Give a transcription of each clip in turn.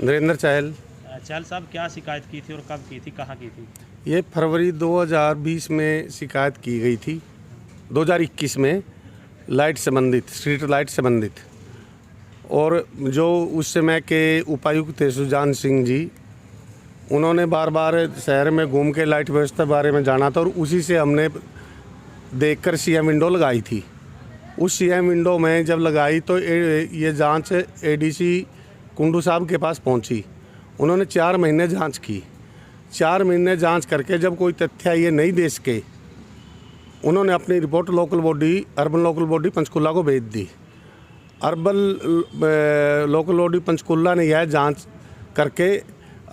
नरेंद्र चहल। चहल साहब, क्या शिकायत की थी और कब की थी, कहाँ की थी? ये फरवरी 2020 में शिकायत की गई थी, 2021 में, लाइट संबंधित, स्ट्रीट लाइट संबंधित। और जो उस समय के उपायुक्त थे सुजान सिंह जी, उन्होंने बार बार शहर में घूम के लाइट व्यवस्था बारे में जाना था और उसी से हमने देखकर सीएम विंडो लगाई थी। उस सीएम विंडो में जब लगाई तो ये जांच एडीसी कुंडू साहब के पास पहुंची। उन्होंने 4 महीने जांच की। 4 महीने जांच करके जब कोई तथ्य ये नहीं दे सके, उन्होंने अपनी report urban local body Panchkula को भेज दी। अर्बन लोकल बॉडी पंचकुला ने यह जांच करके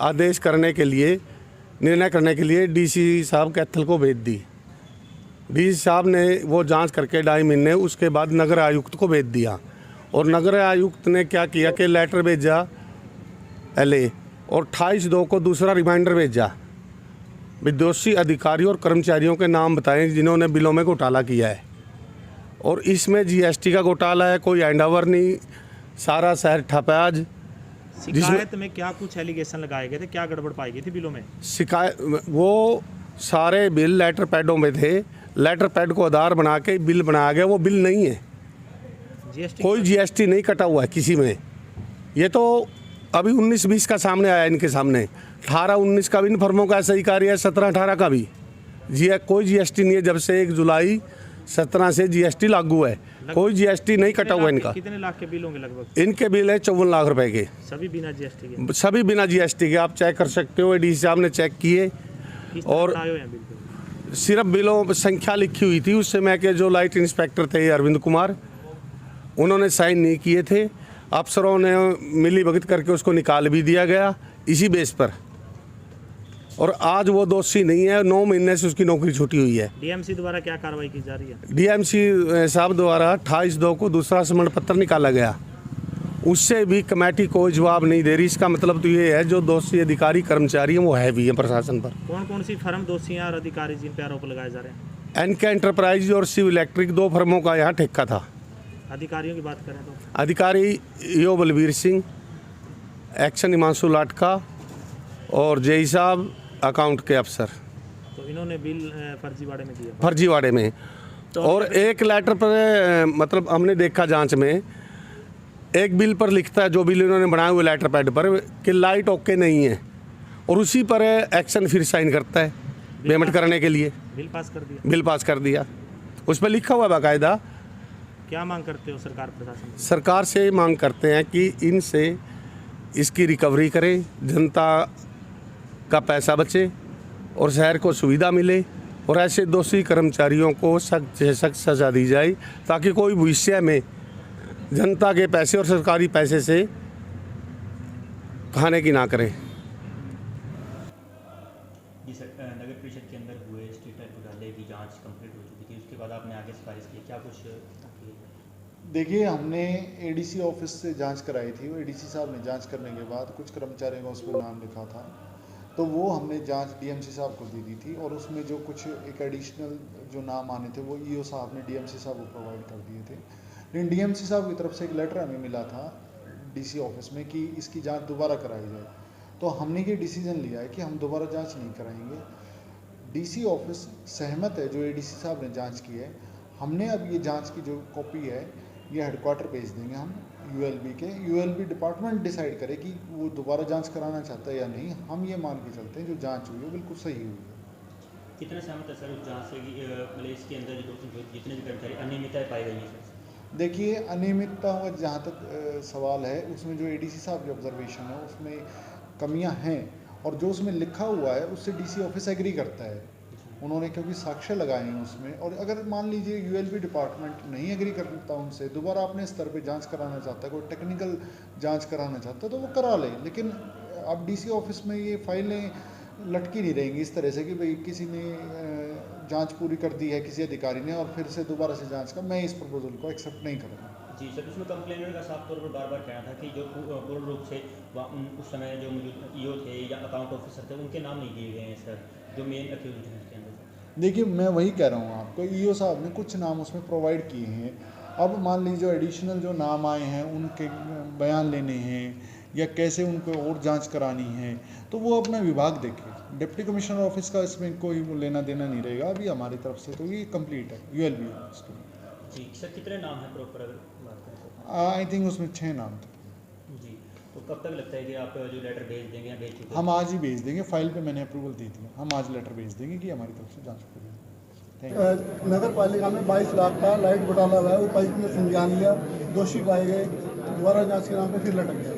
आदेश करने के लिए, निर्णय करने के लिए डीसी साहब कैथल को भेज दी। डीसी साहब ने वो जांच करके 2.5 महीने उसके बाद नगर आयुक्त को भेज दिया। और नगर आयुक्त ने क्या किया कि लेटर भेजा पहले, और 28/2 को दूसरा रिमाइंडर भेजा। विदोषी अधिकारियों और कर्मचारियों के नाम बताएं जिन्होंने बिलों में घोटाला किया है। और इसमें जीएसटी का घोटाला है, कोई हैंडओवर नहीं, सारा शहर ठप है आज। शिकायत में क्या कुछ एलिगेशन लगाए गए थे, क्या गड़बड़ पाई गई थी बिलों में? शिकायत, वो सारे बिल लेटर पैडों में थे। लेटर पैड को आधार बना के बिल बनाया गया, वो बिल नहीं है। कोई जीएसटी नहीं कटा हुआ है किसी में। ये तो अभी 19-20 का सामने आया इनके सामने। 18-19 का भी इन फर्मों का ऐसा ही कार्य है, 17-18 का भी कोई जीएसटी नहीं है। जब से 1 जुलाई 17 से जीएसटी लागू है, कोई जीएसटी नहीं कटा हुआ इनका। कितने लाख के बिल होंगे लगभग? इनके बिल है 54 लाख रुपए के, सभी बिना जीएसटी के। सभी बिना जीएसटी के, आप चेक कर सकते हो। डीसी साहब ने चेक किए और सिर्फ बिलों पर संख्या लिखी हुई थी। उस समय के जो लाइट इंस्पेक्टर थे अरविंद कुमार, उन्होंने साइन नहीं किए थे। अफसरों ने मिली भगत करके उसको निकाल भी दिया गया इसी बेस पर। और आज वो दोषी नहीं है, 9 महीने से उसकी नौकरी छूटी हुई है। डीएमसी द्वारा क्या कार्रवाई की जा रही है? डीएमसी साहब द्वारा 28/2 को दूसरा समन पत्र निकाला गया, उससे भी कमेटी कोई जवाब नहीं दे रही। इसका मतलब तो ये है जो दोषी अधिकारी कर्मचारी हैं वो है भी हैं प्रशासन पर। कौन कौन सी फर्म दोषी और अधिकारी जिन पर आरोप लगाए जा रहे हैं? एनके एंटरप्राइज और शिव इलेक्ट्रिक, 2 फर्मों का यहाँ ठेका था। अधिकारियों की बात करें तो अधिकारी यो बलबीर सिंह, एक्शन हिमांशु लाटका और जेई साहब अकाउंट के अफसर। तो इन्होंने बिल फर्जीवाड़े में दिया? फर्जीवाड़े में। तो और एक लेटर पर मतलब हमने देखा जांच में, एक बिल पर लिखता है, जो बिल इन्होंने बनाए हुए लेटर पैड पर, कि लाइट ओके नहीं है, और उसी पर एक्शन फिर साइन करता है पेमेंट करने के लिए। बिल पास कर दिया। उस पर लिखा हुआ बाकायदा। क्या मांग करते हो सरकार प्रशासन? सरकार से मांग करते हैं कि इनसे इसकी रिकवरी करें, जनता का पैसा बचे और शहर को सुविधा मिले, और ऐसे दोषी कर्मचारियों को सख्त से सख्त सज़ा दी जाए, ताकि कोई भविष्य में जनता के पैसे और सरकारी पैसे से खाने की ना करें। जी सर, नगर परिषद के अंदर हुए स्ट्रीट लाइट घोटाले की जांच कंप्लीट हो चुकी थी, उसके बाद आपने आगे सिफारिश की, क्या कुछ? देखिए, हमने एडीसी ऑफिस से जांच कराई थी। वो एडीसी साहब ने जांच करने के बाद कुछ कर्मचारियों का उसमें नाम लिखा था, तो वो हमने जांच डीएमसी साहब को दी थी। और उसमें जो कुछ एक एडिशनल जो नाम आने थे वो ईओ साहब ने डीएमसी साहब को प्रोवाइड कर दिए थे। लेकिन डीएमसी साहब की तरफ से एक लेटर हमें मिला था डीसी ऑफिस में कि इसकी जांच दोबारा कराई जाए। तो हमने ये डिसीजन लिया है कि हम दोबारा जांच नहीं कराएंगे। डीसी ऑफिस सहमत है जो एडीसी साहब ने जांच की है। हमने अब ये जांच की जो कॉपी है ये हेडक्वार्टर भेज देंगे हम यूएलबी के। यूएलबी डिपार्टमेंट डिसाइड करे कि वो दोबारा जांच कराना चाहता है या नहीं। हम ये मान के चलते हैं जो जांच हुई है बिल्कुल सही हुई है। कितना सहमत है सर उस जांच से कि मतलब इसके अंदर जितने भी कर्मचारी अनियमितताएं पाई गई हैं सर? देखिए, अनियमितता का जहाँ तक सवाल है, उसमें जो एडीसी साहब की ऑब्जर्वेशन है उसमें कमियां हैं, और जो उसमें लिखा हुआ है उससे डीसी ऑफिस एग्री करता है। उन्होंने क्योंकि साक्ष्य लगाए हैं उसमें, और अगर मान लीजिए यूएलबी डिपार्टमेंट नहीं एग्री करता उनसे, दोबारा अपने स्तर पे जांच कराना चाहता है, कोई टेक्निकल जांच कराना चाहता है तो वो करा ले। लेकिन अब डीसी ऑफिस में ये फाइलें लटकी नहीं रहेंगी इस तरह से कि भाई किसी ने जांच पूरी कर दी है किसी अधिकारी ने और फिर से दोबारा से जांच का। मैं इस प्रपोजल को एक्सेप्ट नहीं करूँगा। जी सर, उसमें कंप्लेनर का साफ तौर पर बार बार कहना था कि जो पूर्ण रूप से उस समय जो मौजूद ईओ थे या अकाउंट ऑफिसर थे उनके नाम नहीं दिए गए हैं सर, जो मेन अक्यूज हैं उसके अंदर। देखिए, मैं वही कह रहा हूँ आपको, ईओ साहब ने कुछ नाम उसमें प्रोवाइड किए हैं। अब मान लीजिए जो एडिशनल जो नाम आए हैं उनके बयान लेने हैं या कैसे उनको और जांच करानी है, तो वो अपना विभाग देखे। डिप्टी कमिश्नर ऑफिस का इसमें कोई लेना देना नहीं रहेगा अभी हमारी तरफ से, तो ये कंप्लीट है ULB है। जी सर, कितने नाम है प्रॉपर अगर बात करें तो? आई थिंक उसमें 6 नाम थे। जी, तो कब तक लगता है कि आप जो लेटर भेज देंगे या भेज चुके हैं? हम आज ही भेज देंगे, फाइल पे मैंने अप्रूवल दे दिया, हम आज लेटर भेज देंगे कि हमारी तरफ से जांच करेंगे। Thank you. नगर पालिका में 22 लाख का लाइट घोटाला हुआ है, उपायुक्त ने संज्ञान लिया, दोषी पाए गए, दोबारा जांच के नाम पे फिर लटक गया।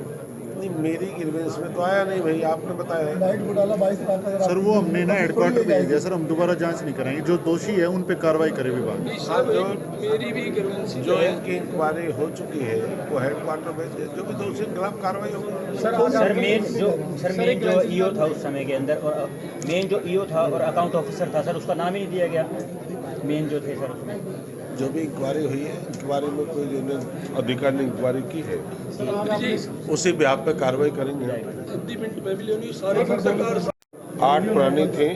नहीं, मेरी ग्रीवेंस में तो आया नहीं भाई, आपने बताया है। लाइट घोटाला 22 लाख का। सर वो हमने ना हेडक्वार्टर भेज दिया सर, हम दोबारा जांच नहीं कराएंगे, जो दोषी है उन पे कार्रवाई करे विभाग। हाँ, जो इनकी इंक्वायरी हो चुकी है वो हेडक्वार्टर में जो भी दोषी खिलाफ कार्रवाई होगी। सर मेन जो ईओ था उस समय के अंदर, और मेन जो ईओ था और अकाउंट ऑफिसर था सर, उसका नाम ही नहीं दिया गया, मेन जो थे सर उसमें। जो भी इंक्वायरी हुई है, इंक्वायरी में कोई जिन्होंने अधिकारी ने इंक्वायरी की है उसी ब्याह पे कार्रवाई करेंगे। 8 प्राणी थे